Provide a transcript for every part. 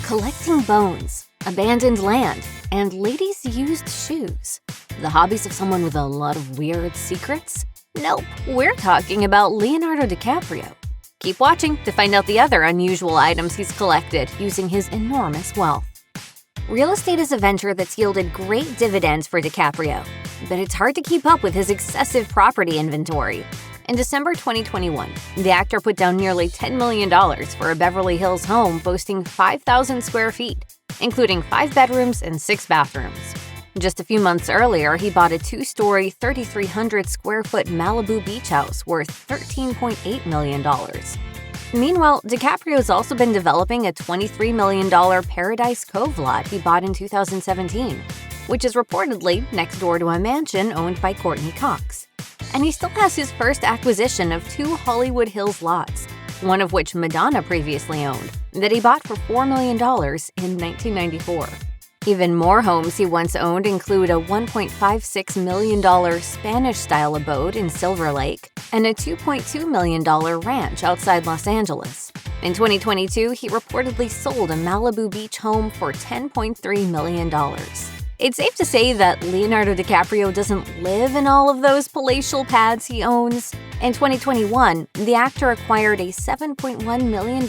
collecting bones, abandoned land, and ladies' used shoes. The hobbies of someone with a lot of weird secrets? Nope, we're talking about Leonardo DiCaprio. Keep watching to find out the other unusual items he's collected using his enormous wealth. Real estate is a venture that's yielded great dividends for DiCaprio, but it's hard to keep up with his excessive property inventory. In December 2021, the actor put down nearly $10 million for a Beverly Hills home boasting 5,000 square feet, including 5 bedrooms and 6 bathrooms. Just a few months earlier, he bought a 2-story, 3,300 square foot Malibu beach house worth $13.8 million. Meanwhile, DiCaprio's also been developing a $23 million Paradise Cove lot he bought in 2017, which is reportedly next door to a mansion owned by Courtney Cox. And he still has his first acquisition of 2 Hollywood Hills lots, one of which Madonna previously owned, that he bought for $4 million in 1994. Even more homes he once owned include a $1.56 million Spanish-style abode in Silver Lake and a $2.2 million ranch outside Los Angeles. In 2022, he reportedly sold a Malibu beach home for $10.3 million. It's safe to say that Leonardo DiCaprio doesn't live in all of those palatial pads he owns. In 2021, the actor acquired a $7.1 million,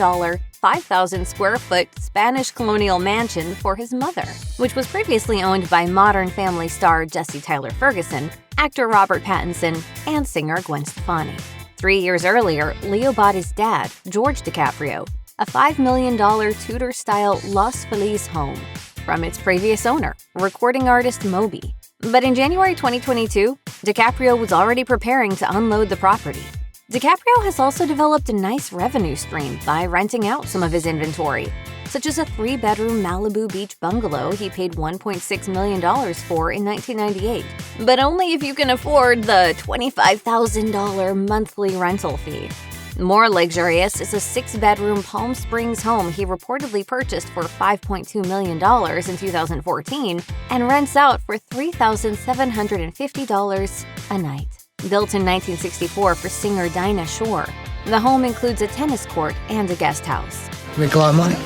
5,000 square foot Spanish colonial mansion for his mother, which was previously owned by Modern Family star Jesse Tyler Ferguson, actor Robert Pattinson, and singer Gwen Stefani. 3 years earlier, Leo bought his dad, George DiCaprio, a $5 million Tudor-style Los Feliz home from its previous owner, recording artist Moby. But in January 2022, DiCaprio was already preparing to unload the property. DiCaprio has also developed a nice revenue stream by renting out some of his inventory, such as a 3-bedroom Malibu beach bungalow he paid $1.6 million for in 1998, but only if you can afford the $25,000 monthly rental fee. More luxurious is a 6-bedroom Palm Springs home he reportedly purchased for $5.2 million in 2014 and rents out for $3,750 a night. Built in 1964 for singer Dinah Shore, the home includes a tennis court and a guest house. Make a lot of money?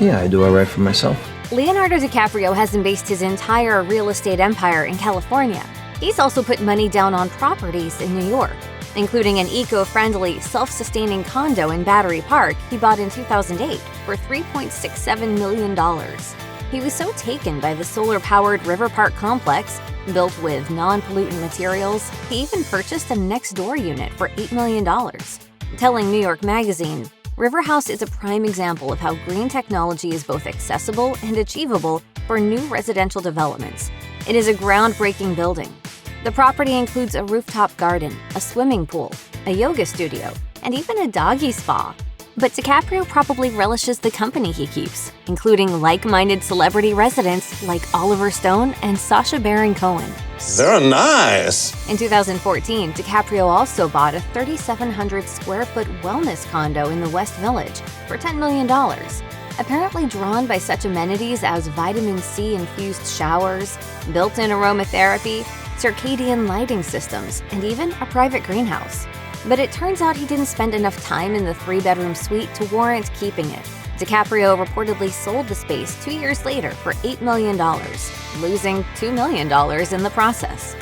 Yeah, I do all right for myself. Leonardo DiCaprio hasn't based his entire real estate empire in California. He's also put money down on properties in New York, including an eco-friendly, self-sustaining condo in Battery Park he bought in 2008 for $3.67 million. He was so taken by the solar-powered River Park complex, built with non-pollutant materials, he even purchased a next-door unit for $8 million. Telling New York Magazine, River House is a prime example of how green technology is both accessible and achievable for new residential developments. It is a groundbreaking building. The property includes a rooftop garden, a swimming pool, a yoga studio, and even a doggy spa. But DiCaprio probably relishes the company he keeps, including like-minded celebrity residents like Oliver Stone and Sacha Baron Cohen. They're nice! In 2014, DiCaprio also bought a 3,700 square foot wellness condo in the West Village for $10 million, apparently drawn by such amenities as vitamin C-infused showers, built-in aromatherapy, circadian lighting systems, and even a private greenhouse. But it turns out he didn't spend enough time in the 3-bedroom suite to warrant keeping it. DiCaprio reportedly sold the space 2 years later for $8 million, losing $2 million in the process.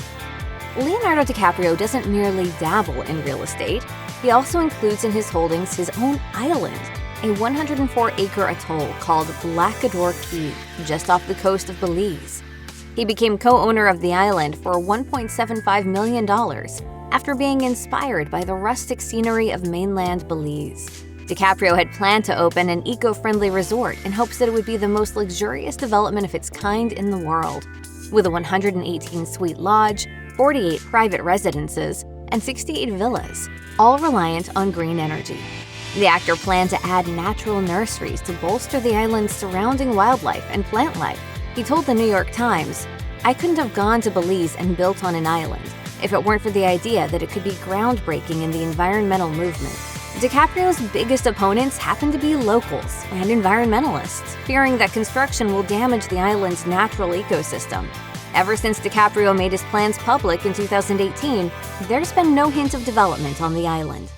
Leonardo DiCaprio doesn't merely dabble in real estate, he also includes in his holdings his own island, a 104-acre atoll called Blacador Key, just off the coast of Belize. He became co-owner of the island for $1.75 million after being inspired by the rustic scenery of mainland Belize. DiCaprio had planned to open an eco-friendly resort in hopes that it would be the most luxurious development of its kind in the world, with a 118-suite lodge, 48 private residences, and 68 villas, all reliant on green energy. The actor planned to add natural nurseries to bolster the island's surrounding wildlife and plant life. He told the New York Times, "I couldn't have gone to Belize and built on an island if it weren't for the idea that it could be groundbreaking in the environmental movement." DiCaprio's biggest opponents happen to be locals and environmentalists, fearing that construction will damage the island's natural ecosystem. Ever since DiCaprio made his plans public in 2018, there's been no hint of development on the island.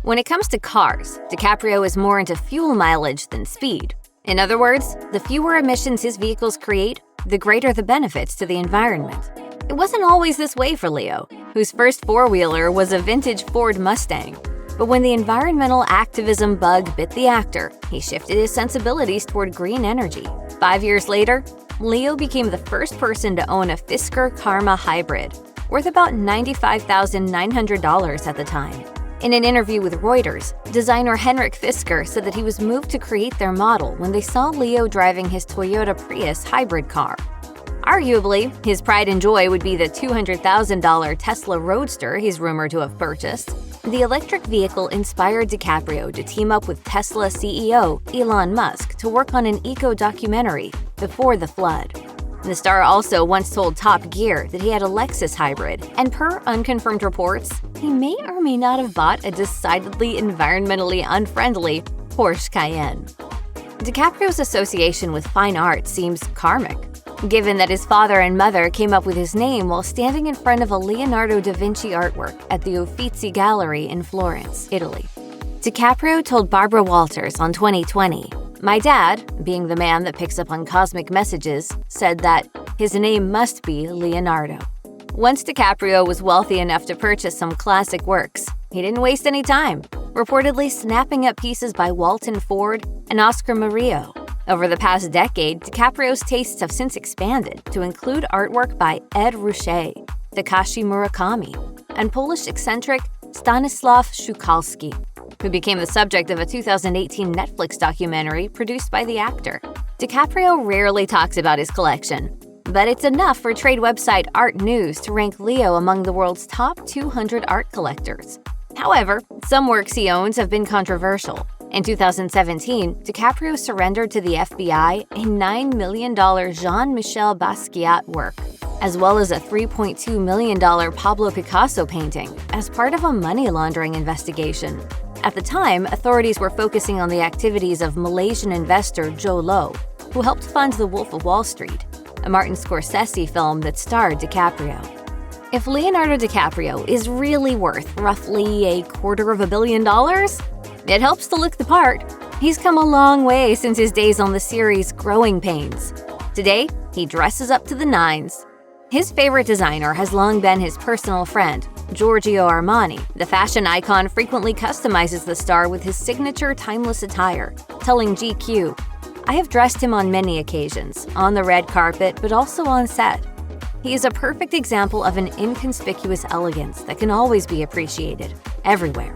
When it comes to cars, DiCaprio is more into fuel mileage than speed. In other words, the fewer emissions his vehicles create, the greater the benefits to the environment. It wasn't always this way for Leo, whose first four-wheeler was a vintage Ford Mustang. But when the environmental activism bug bit the actor, he shifted his sensibilities toward green energy. 5 years later, Leo became the first person to own a Fisker Karma hybrid, worth about $95,900 at the time. In an interview with Reuters, designer Henrik Fisker said that he was moved to create their model when they saw Leo driving his Toyota Prius hybrid car. Arguably, his pride and joy would be the $200,000 Tesla Roadster he's rumored to have purchased. The electric vehicle inspired DiCaprio to team up with Tesla CEO Elon Musk to work on an eco-documentary, Before the Flood. The star also once told Top Gear that he had a Lexus hybrid, and per unconfirmed reports, he may or may not have bought a decidedly environmentally unfriendly Porsche Cayenne. DiCaprio's association with fine art seems karmic, given that his father and mother came up with his name while standing in front of a Leonardo da Vinci artwork at the Uffizi Gallery in Florence, Italy. DiCaprio told Barbara Walters on 2020, "My dad, being the man that picks up on cosmic messages, said that his name must be Leonardo." Once DiCaprio was wealthy enough to purchase some classic works, he didn't waste any time, reportedly snapping up pieces by Walton Ford and Oscar Murillo. Over the past decade, DiCaprio's tastes have since expanded to include artwork by Ed Ruscha, Takashi Murakami, and Polish eccentric Stanislaw Szukalski, who became the subject of a 2018 Netflix documentary produced by the actor. DiCaprio rarely talks about his collection, but it's enough for trade website Art News to rank Leo among the world's top 200 art collectors. However, some works he owns have been controversial. In 2017, DiCaprio surrendered to the FBI a $9 million Jean-Michel Basquiat work, as well as a $3.2 million Pablo Picasso painting, as part of a money laundering investigation. At the time, authorities were focusing on the activities of Malaysian investor Joe Low, who helped fund The Wolf of Wall Street, a Martin Scorsese film that starred DiCaprio. If Leonardo DiCaprio is really worth roughly $250 million, it helps to look the part. He's come a long way since his days on the series Growing Pains. Today, he dresses up to the nines. His favorite designer has long been his personal friend, Giorgio Armani. The fashion icon frequently customizes the star with his signature timeless attire, telling GQ, "I have dressed him on many occasions, on the red carpet, but also on set. He is a perfect example of an inconspicuous elegance that can always be appreciated, everywhere."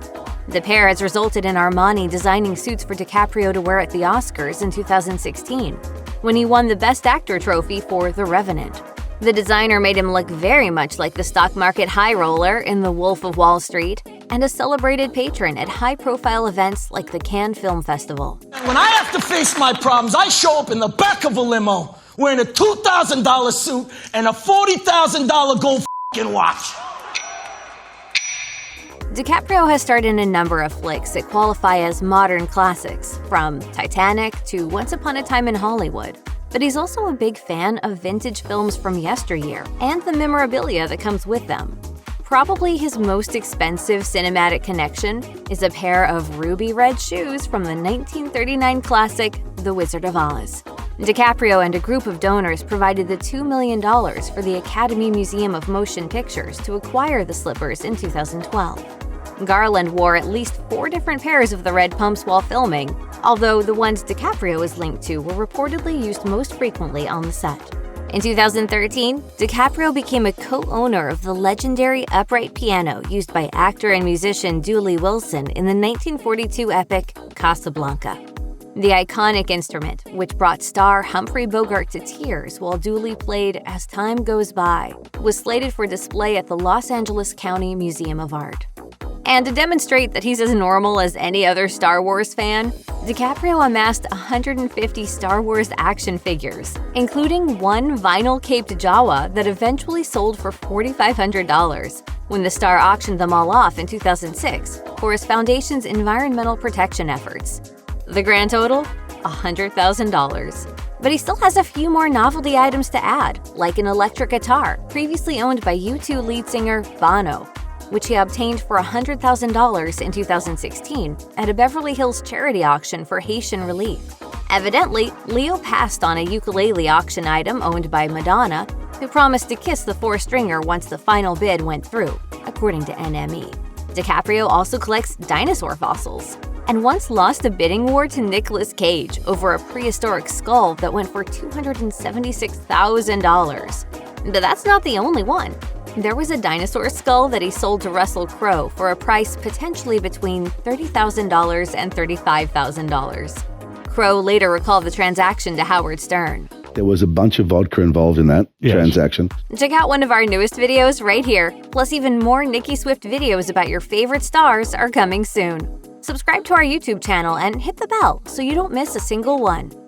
The pair has resulted in Armani designing suits for DiCaprio to wear at the Oscars in 2016, when he won the Best Actor trophy for The Revenant. The designer made him look very much like the stock market high roller in The Wolf of Wall Street and a celebrated patron at high-profile events like the Cannes Film Festival. When I have to face my problems, I show up in the back of a limo wearing a $2,000 suit and a $40,000 gold f***ing watch. DiCaprio has starred in a number of flicks that qualify as modern classics, from Titanic to Once Upon a Time in Hollywood. But he's also a big fan of vintage films from yesteryear and the memorabilia that comes with them. Probably his most expensive cinematic connection is a pair of ruby red shoes from the 1939 classic The Wizard of Oz. DiCaprio and a group of donors provided the $2 million for the Academy Museum of Motion Pictures to acquire the slippers in 2012. Garland wore at least 4 different pairs of the red pumps while filming, although the ones DiCaprio is linked to were reportedly used most frequently on the set. In 2013, DiCaprio became a co-owner of the legendary upright piano used by actor and musician Dooley Wilson in the 1942 epic Casablanca. The iconic instrument, which brought star Humphrey Bogart to tears while Dooley played As Time Goes By, was slated for display at the Los Angeles County Museum of Art. And to demonstrate that he's as normal as any other Star Wars fan, DiCaprio amassed 150 Star Wars action figures, including one vinyl-caped Jawa that eventually sold for $4,500 when the star auctioned them all off in 2006 for his foundation's environmental protection efforts. The grand total? $100,000. But he still has a few more novelty items to add, like an electric guitar previously owned by U2 lead singer Bono. which he obtained for $100,000 in 2016 at a Beverly Hills charity auction for Haitian relief. Evidently, Leo passed on a ukulele auction item owned by Madonna, who promised to kiss the four-stringer once the final bid went through, according to NME. DiCaprio also collects dinosaur fossils, and once lost a bidding war to Nicolas Cage over a prehistoric skull that went for $276,000. But that's not the only one. There was a dinosaur skull that he sold to Russell Crowe for a price potentially between $30,000 and $35,000. Crowe later recalled the transaction to Howard Stern. There was a bunch of vodka involved in that transaction. Check out one of our newest videos right here. Plus, even more Nicki Swift videos about your favorite stars are coming soon. Subscribe to our YouTube channel and hit the bell so you don't miss a single one.